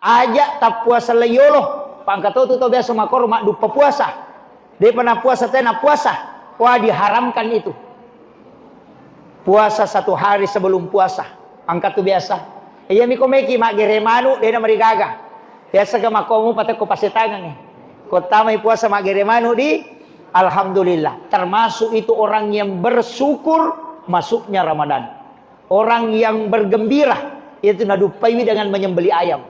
Aja tak puasa layolo. Pangkat tu biasa makor mak dupa puasa. Dia pernah puasa tena puasa. Wah diharamkan itu. Puasa 1 hari sebelum puasa. Angkat tu biasa. Iya miko meki mak geremanu dia na marigaga. Biasa ka makomu patay ko pasitangan ni. Ko tamay puasa mak geremanu di alhamdulillah. Termasuk itu orang yang bersyukur masuknya Ramadan. Orang yang bergembira itu nadupai dengan menyembeli ayam.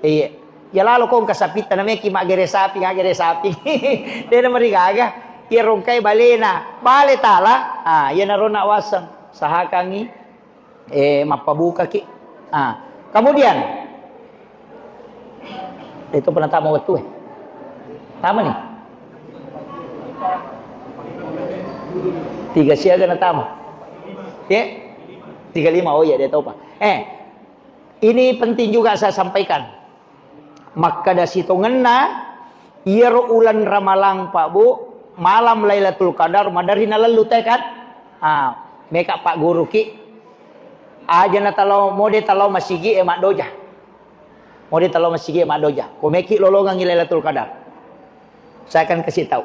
Iya. Ya lalu kong kasapitan na meki mak gere sapi. Dia na marigaga. Irongkay balena. Bale tala. Yan na ron na wasang. Sahakangi. Mapabuka ki. Kemudian itu pernah tamu waktu tama nih 3 siaga na tamu ya 35 oh ya dia tahu pak ini penting juga saya sampaikan maka da situ ngena iro ulan ramalang pak bu malam Lailatul Qadar madarina lalu teh kan meka pak guru ki aja na talau mode talau masigi mak doja. Mode talau masigi mak doja. Komeki lolongan Lailatul Qadar. Saya akan kasih tahu.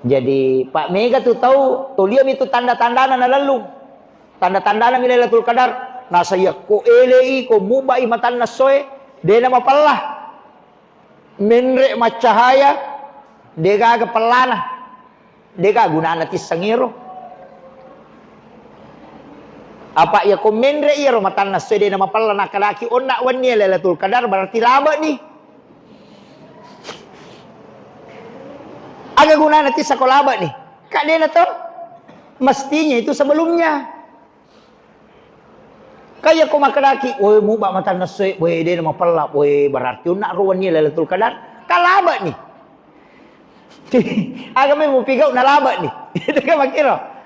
Jadi Pak Mega tuh tahu, tuh liam itu tanda-tandana na lalu. Tanda-tandana Lailatul Qadar. Na saya ko elei ko mubai matan nasoe, de na mapallah. Menre macahaya, dega ga pelana. Dega gunana tis sangiro. Apa ya komendre iya romatan na sede nama pala nakalaki onna wani Lailatul Qadar berarti laba nih. Aga guna nanti sakolaba nih. Kak dia na to mestinya itu sebelumnya. Kayak ko makalaki, woi mu ba matan na sede, woi dia nama pala, woi berarti onna ruwani Lailatul Qadar kalaba nih. Aga mau pigau na laba nih. Itu kan makiro.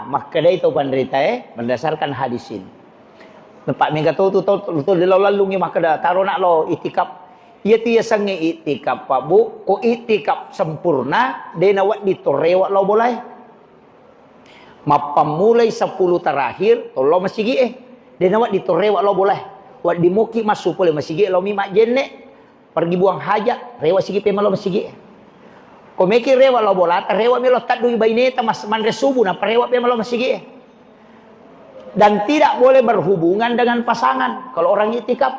Maka itu penderita berdasarkan hadis ini. Pak Mega tu lalu maka dah taruh nak lo itikaf. Ia tu ya sange itikaf Pak Bu. Ko itikaf sempurna dia nak di torewak lo boleh. Mapa mulai 10 terakhir to lo masih gi dia nak di torewak lo boleh. Wat di muki masuk boleh masih gi lo mi mak jenek pergi buang hajat rewak sigi pe lo masih gi. Komeki rewa lo bola, rewa melo tadui baineta mas mandre subuh na rewa pe malo masigi. Dan tidak boleh berhubungan dengan pasangan kalau orang itikaf.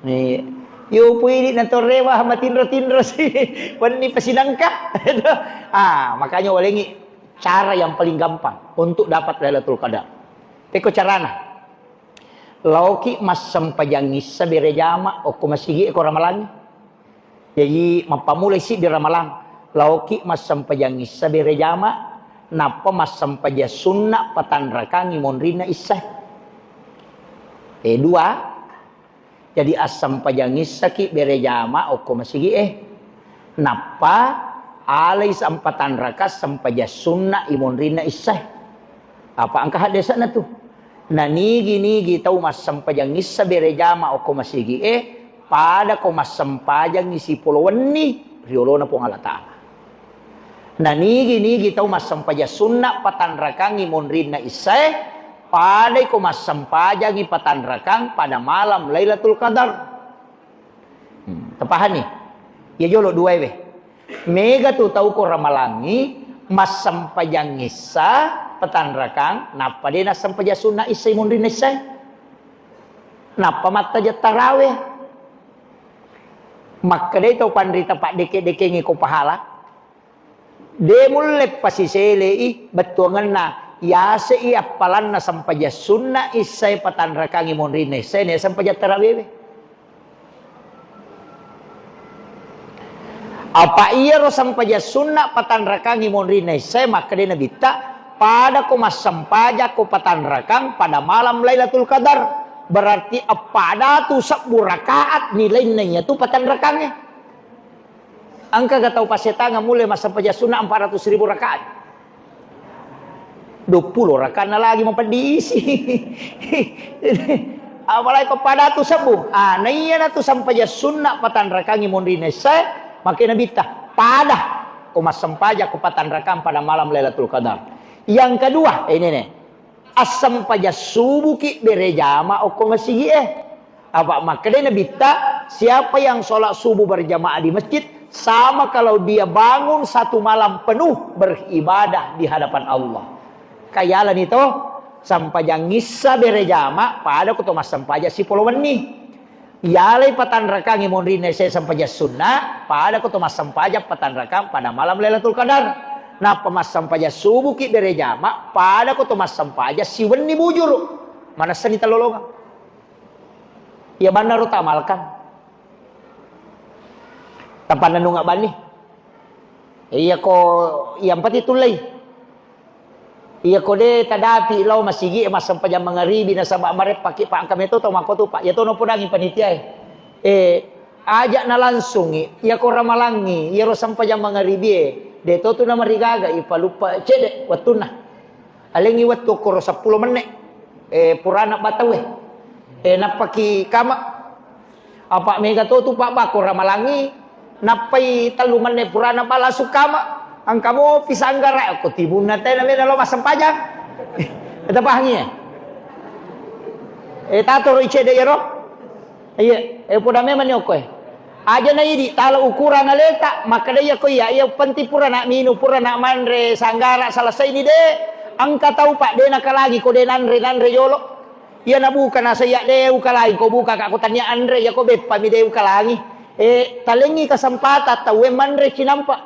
Nih, yo puidi nanto rewa hama tindro sih. Wani pasidangka. Makanya walengi cara yang paling gampang untuk dapat Lailatul Qadar. Teko carana. Lauki mas sampajangis sabere jama o masigi ko ramalan. Jadi mapamulay si di ramalang lauki mas sampajangis sabere jama napa mas sampaja sunna patanrakang imonrina isah. Dua. Jadi asam pajangis saki bere jama oko masigi napa alai sampatan rakas sampaja sunna imonrina isah. Apa angka hadesa na tu? Nani gini tahu mas sampajangis sabere jama oko masigi pada ko mas sampajang isi puluhan ni riolo na pong Allah Ta'ala. Nani tahu mas sampaja sunna patanrakang imonrin na isay pada ko mas sampajang ipatanrakang pada malam Lailatul Qadar. Tepahan nih. Ya jolo dua Mega tu tahu ko ramalangi mas sampajang isa patanrakang napa dia na sampaja sunna isay imonrin na isay. Napa mata jataraweh. Maka dia tahu pandrita pak deke ngi ko pahala. De mulai pasisele betuangan na ya se apalan na sampaja sunna isay patanrakang imonrine se ne sampaja tarawih. Apa iya ro sampaja sunna patanrakang imonrine se maka dia nabita pada ko mas sampaja ko patanrakang pada malam Lailatul Qadar. Berarti pada tu 10 rakaat nilainya tu patanrakangnya. Angka gak tahu pasetanga mulai masa pajasuna 400.000 rakaat. 20 rakaat na lagi diisi. Apalagi kepada tu sebuh. Na iya na tu sampaja sunna patanrakang imonrine se makin nabita pada umas sampaja ko patanrakang pada malam Lailatul Qadar. Yang kedua ini nih. Asam paja subuh ki berejama oko masigi Apa makanya bita siapa yang sholat subuh berjamaah di masjid sama kalau dia bangun satu malam penuh beribadah di hadapan Allah. Kayalan itu sampai yang ngissa berjamaah pada kutumas sampai si puluhan nih. Yalai patan rakang imun rine saya sampai sunnah pada kutumas sampai patan rakang pada malam Lailatul Qadar. Nah pemas sampai subuh ki berjamaah pada kutumas sampai si weni bujur. Mana seni talolongan. Ya benar utamalkan. Tanpa nanu ngak bani. Iya ko yang pati tulay. Iya ko de tadapi law masigi mas sampai jam mangaribi na sabak maret paki pak kami itu tau mako tu pak. Ya to no pudang panitia. Ajak na langsung iya ko ramalangi iya ro sampai jam mangaribi de to tu na marigaga ipalupa cede watuna. Alengi watu ko ro 10 menit. Purana batawe. Napaki kama apa mega to tu pak bako ramalangi napai taluman ne purana bala sukama ang kamo pisanggara ko tibun na tayo na lo masampajang eta pahangi tato iche de yero iya pudame man yoko aja na idi talo ukuran aleta makadaya ko iya panti purana minu purana manre sanggara selesai ni de ang katau pak de nakalagi ko de nanre yolo. Ya nabuka na saya deu kalai ko buka ka kutanya Andre ya ko bet pamideu kalangi talengi kasempatan tawe manre cinampa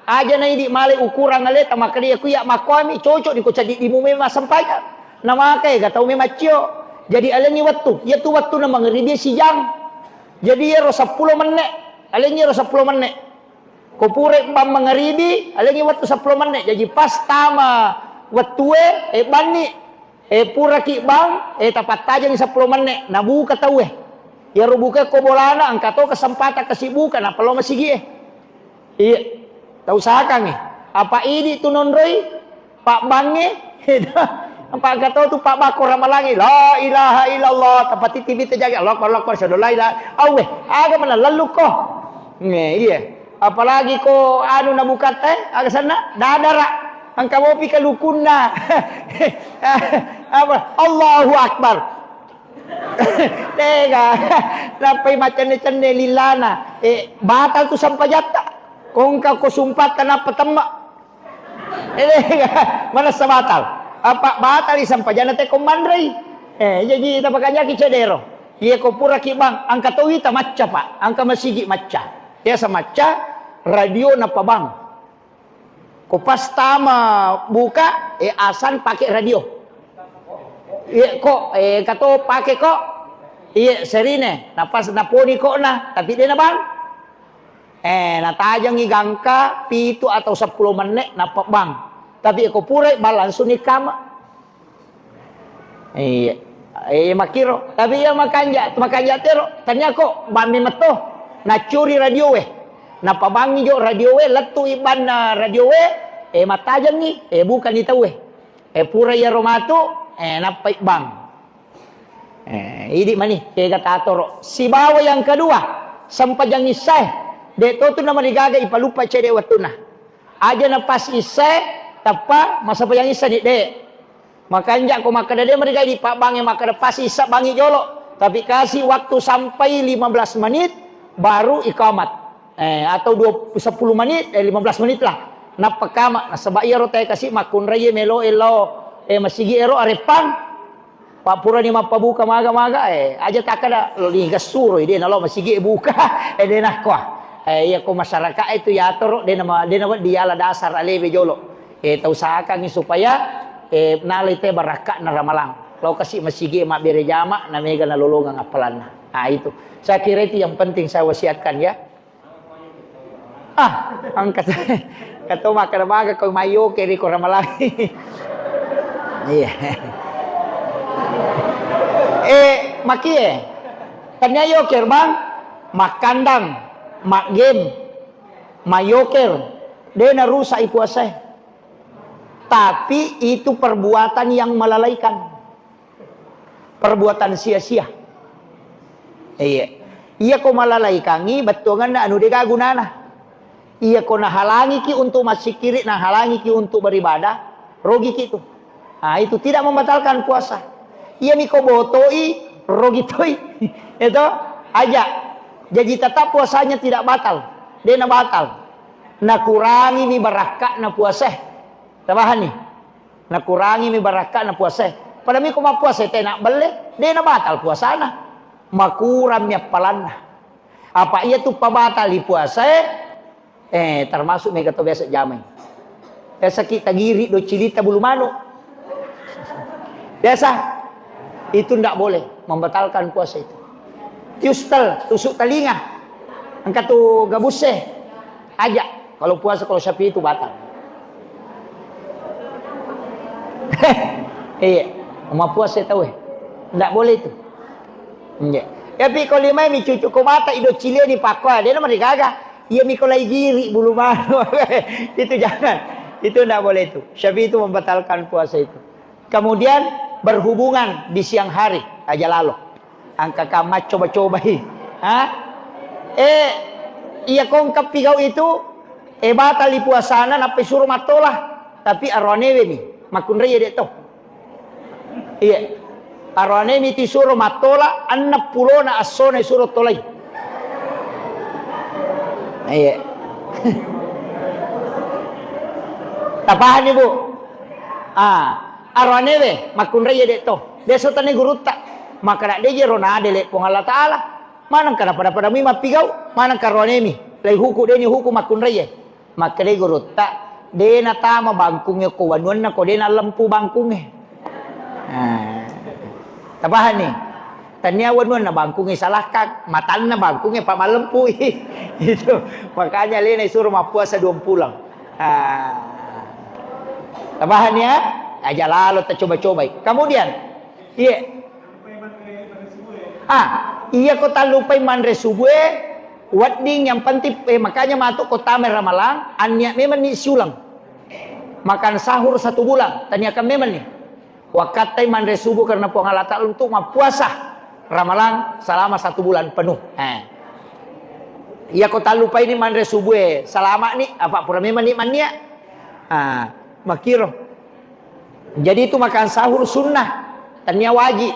aja na idi male ukuran aleta makanya ku ya makwami cocok di ko cadi di mume masampaya nama kay gatau me macio jadi alengi waktu ya tu waktu na mangribi sijang jadi ya ro 10 menit alengi ro 10 menit ko pure pam mangribi alengi waktu 10 menit jadi pas tama waktu bani pura ki bang tapat tajang 10 menit nabuka tahu ya rubuka ko bolana ang kato kesempatan kesibukan apa lo masih iya tahu sakang apa ini tu nonroi pak bange apa kato tu pak bako ramalangi la ilaha illallah tapat tibi terjaga Allah akbar sadola ila awe aga mana lalu ko iya apalagi ko anu nabuka teh aga sana dadara ang kamopi kalukuna apa Allahu Akbar tega napay macane-cane lilana batal tu sampajata kung ka ko sumpat tanap patama mana sa batal apa batal sampajana te komandrei jadi tapakanya ki cedero iya ko pura ki bang ang katuwi ta macca pak ang kamasigi macca ya sa macca radio na pa bang ko pas tama buka asan pakai radio iya kok kato pakai kok iya serine napas naponi kok na tapi dia na bang natajang igangka pitu atau 10 menit napak bang tapi ko pure balansun ni kama iya makiro tapi ya makanja tero tanya kok bami meto na curi radio napabangi jo radio letu iban na radio matajang ni bukan ni tahu pura ya romato napai bang idi mani kega tatoro si bawa yang kedua sampajang isai de to tu nama digaga ipalupa cede watuna aja na pas isai tapa masa payang isai ni de makanya ko makada de mereka di pak bang yang makada pas isai bangi jolo tapi kasih waktu sampai 15 menit baru ikamat atau 10 menit 15 menit lah napakama nasaba iro tay kasi makun raye melo elo masigi ero arepang pak pura ni mapabuka maga aja takada lo ni gasuro ide nalo masigi buka de nakwa ya ko masyarakat itu ya toro de nama diala dasar alebe jolo tausahakan ni supaya nalay te baraka na ramalang lo kasi masigi mak berejama na mega nalulungan apalan na itu saya kira itu yang penting saya wasiatkan ya. Ang kato makaramaga kung mayo kiri ko ramalaki. Iya. Makie. Kanya yoker bang, makandang, game, mayoker. Dia narusa ipuasay. Tapi itu perbuatan yang melalaikan. Perbuatan sia-sia. Iya ko malalaikangi batungan na anu digagunana. Iya ko nahalangi ki untuk masih kiri, nahalangi ki untuk beribadah, rugi ki itu. Itu tidak membatalkan puasa. Iya mi ko botoi rogitoy. Itu ajak. Jadi tetap puasanya tidak batal. Dia na batal. Na kurangi mi barakah na puasa. Tabahan ni. Na kurangi mi barakah na puasa. Pada mi kuma puasa teh nak beli, dia na batal puasa na. Makuram ya palan. Apa ia tu pabatal di puasa? Termasuk mi kata biasa jamai. Sakit tagiri do cilita bulu manu. Biasa. Itu ndak boleh membatalkan puasa itu. Tiustel, tusuk telinga. Angkat tu gabuse. Ajak. Kalau puasa kalau Syafi'i itu batal. Iya. Mau puasa tahu ndak boleh itu. Iya. Tapi kalau lima mi cucu ko mata ido cile ni pakwa dia nama digaga. Ia mi kolai giri bulu manu. Itu jangan. Itu ndak boleh itu. Syafi'i itu membatalkan puasa itu. Kemudian berhubungan di siang hari aja lalu. Angka kamat coba-coba iya kongkap pigau itu batal di puasana nape suruh matolah. Tapi arwanewe mi makun raya dek toh. Iya. Arwane mi ti suruh matola 60 na asone suruh tolai. Iya. Tapahan ibu. Arwane we makun raya dek toh. Deso tani gurutta. Maka nak deje rona dele pong Allah Taala. Manang kana pada mi mapigau, manang karwane mi. Lai huku deni huku makun raya. Maka de gurutta dena tama bangkungnya ko wanuan na ko dena lempu bangkungnya. Tabahan ni. Tanya wanuan na bangkungnya salahkan, matan na bangkungnya pak malempu. Itu. Makanya lena suruh mapuasa 20 pulang. Tabahan ya. Aja lalu kita coba-coba. Kemudian, iya. Iya kota lupai manre subuh. Wading yang penting makanya matuk kota meramalang. Anya memang ni siulang. Makan sahur 1 bulan. Tanyakan memang ni. Wakatai manre subuh karena pengalatan untuk puasa ramalang selama 1 bulan penuh. Iya kota lupa ini manre subuh selama ni apa pura memang ni mania. Makiro. Jadi itu makan sahur sunnah, tanya wajib.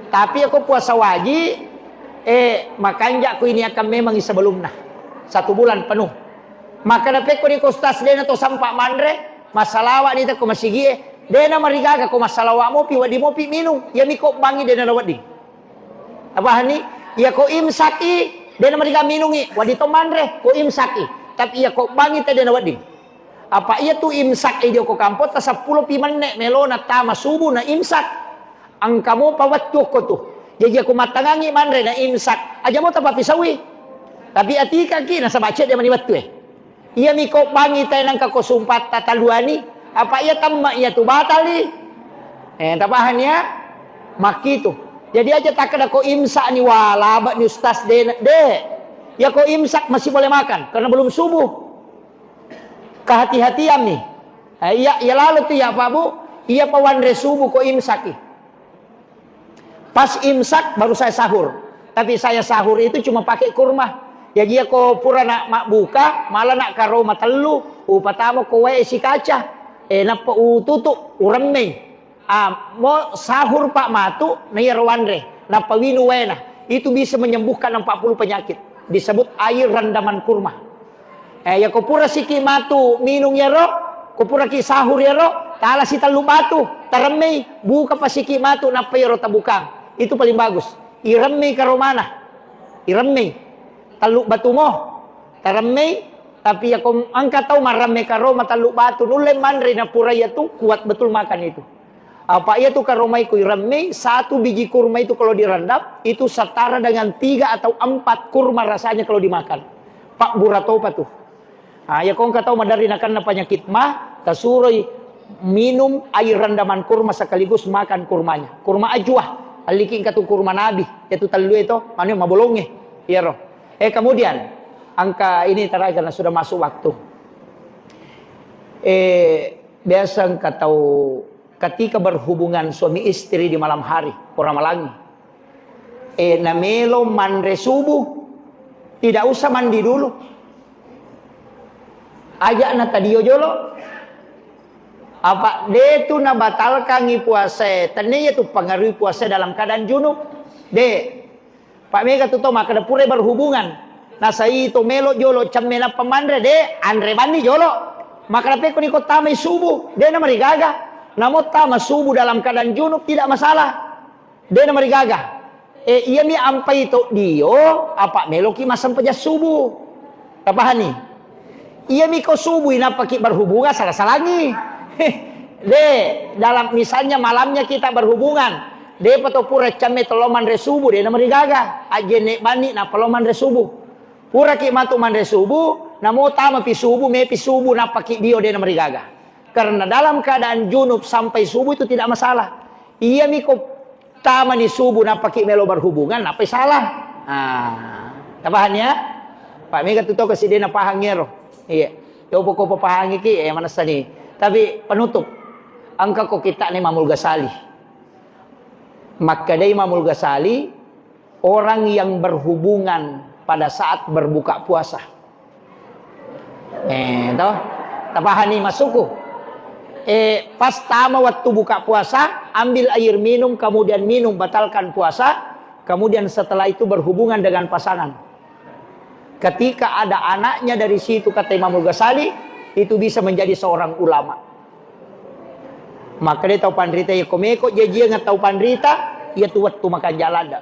Tapi aku puasa wajib, makan jakku ini akan memang sebelumnya 1 bulan penuh. Maka dapat ko di kostas dena to sampak manre, masalah ni tak ko masigi. Dena marigaga ko masalawa mo pi wadi mo pi minum ya mi ko bangi dena wadi apa hani ya ko imsaki dena mariga minungi wadi to manre ko imsaki tapi ya ko bangi te dena wadi apa iya tu imsak dia ko kampot ta 10 pi manne melona tama subuh na imsak ang kamo pawatyo ko tu jadi aku matangangi manre na imsak aja mo ta papisawi tapi atika ki na sa bace dia maniwattu iya mi ko bangi te nang ka ko sumpat tataluani apa ia tamma ia tu batal ni tabahan ya maki tu jadi aja tak ada ko imsak ni wala ba ni ustaz de ya ko imsak masih boleh makan karena belum subuh kehati-hatian nih iya lalu tu ya Pak Bu iya pawanre subuh ko imsaki pas imsak baru saya sahur tapi saya sahur itu cuma pakai kurma ya dia ko pura nak mak buka malah nak karo matelu upatamo ko wae si kaca napa ututu uremme mo sahur pak matu nayarwanre napa winu wena itu bisa menyembuhkan 40 penyakit disebut air rendaman kurma ya kopura siki matu minum ya ro kopura ki sahur ya ro tala si talu batu taremme buka pasiki matu napa ya ro tabukang itu paling bagus iremme karo mana iremme talu batu mo taremme tapi ya kau angkat tahu marame karo matalu batu nule manre na pura ya tu kuat betul makan itu. Apa ya tu karomai kui rame 1 biji kurma itu kalau direndam itu setara dengan 3 atau 4 kurma rasanya kalau dimakan. Pak Buratopa tuh. Ya kau angkat tahu madari nakan penyakit mah tasuroi minum air rendaman kurma sekaligus makan kurmanya. Kurma ajwah alikin katu kurma nabi itu talu itu mana mabolongnya. Ya roh. Kemudian angka ini terakhir karena sudah masuk waktu. Biasa engkau tahu ketika berhubungan suami istri di malam hari, orang malangi. Namelo manre subuh, tidak usah mandi dulu. Ajak na tadiyo jolo. Apa dia tu na batalkan puasa? Tanya tu pengaruh puasa dalam keadaan junub. De, Pak Mega tuh maka ada pure berhubungan. Nah sai itu melo jolo camena pemandre de andre bani jolo. Maka dapat ko tamay subuh. De na marigaga. Namo tama subuh dalam keadaan junub tidak masalah. De na marigaga. Iya mi ampai itu dio apa melo ki masam pejas subuh. Tapahani. Iya mi ko subuh ina paki berhubungan salah-salangi. De dalam misalnya malamnya kita berhubungan. De pato pura camme toloman re subuh de na marigaga. Ajene bani na paloman re subuh. Pura ki matu mandre subuh, namo tama pi subuh, me pi subuh napaki dio de namari gaga. Karena dalam keadaan junub sampai subuh itu tidak masalah. Iya miko tama ni subuh napaki melo berhubungan, apa salah? Tabahannya, Pak Mega tu tahu kasi dia na pahangero. Iya, yo poko pahangi ki, mana sani. Tapi penutup, angka ko kita ni Imamul Ghazali. Maka dari Imamul Ghazali, orang yang berhubungan pada saat berbuka puasa. Toh, tapahani masuku. Pas tama waktu buka puasa, ambil air minum, kemudian minum, batalkan puasa, kemudian setelah itu berhubungan dengan pasangan. Ketika ada anaknya dari situ, kata Imamul Ghazali, itu bisa menjadi seorang ulama. Maka dia tahu pandrita ya komeko, dia nggak tahu pandrita, ya tuh waktu makan jalada.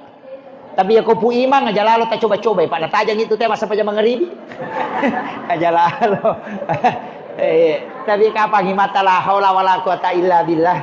Tapi ya kopu imang aja lalu tak coba-coba pada tajang itu teh masa pajang mengeribi aja lalu. Tapi kapan himata la haula wala quwata illa billah.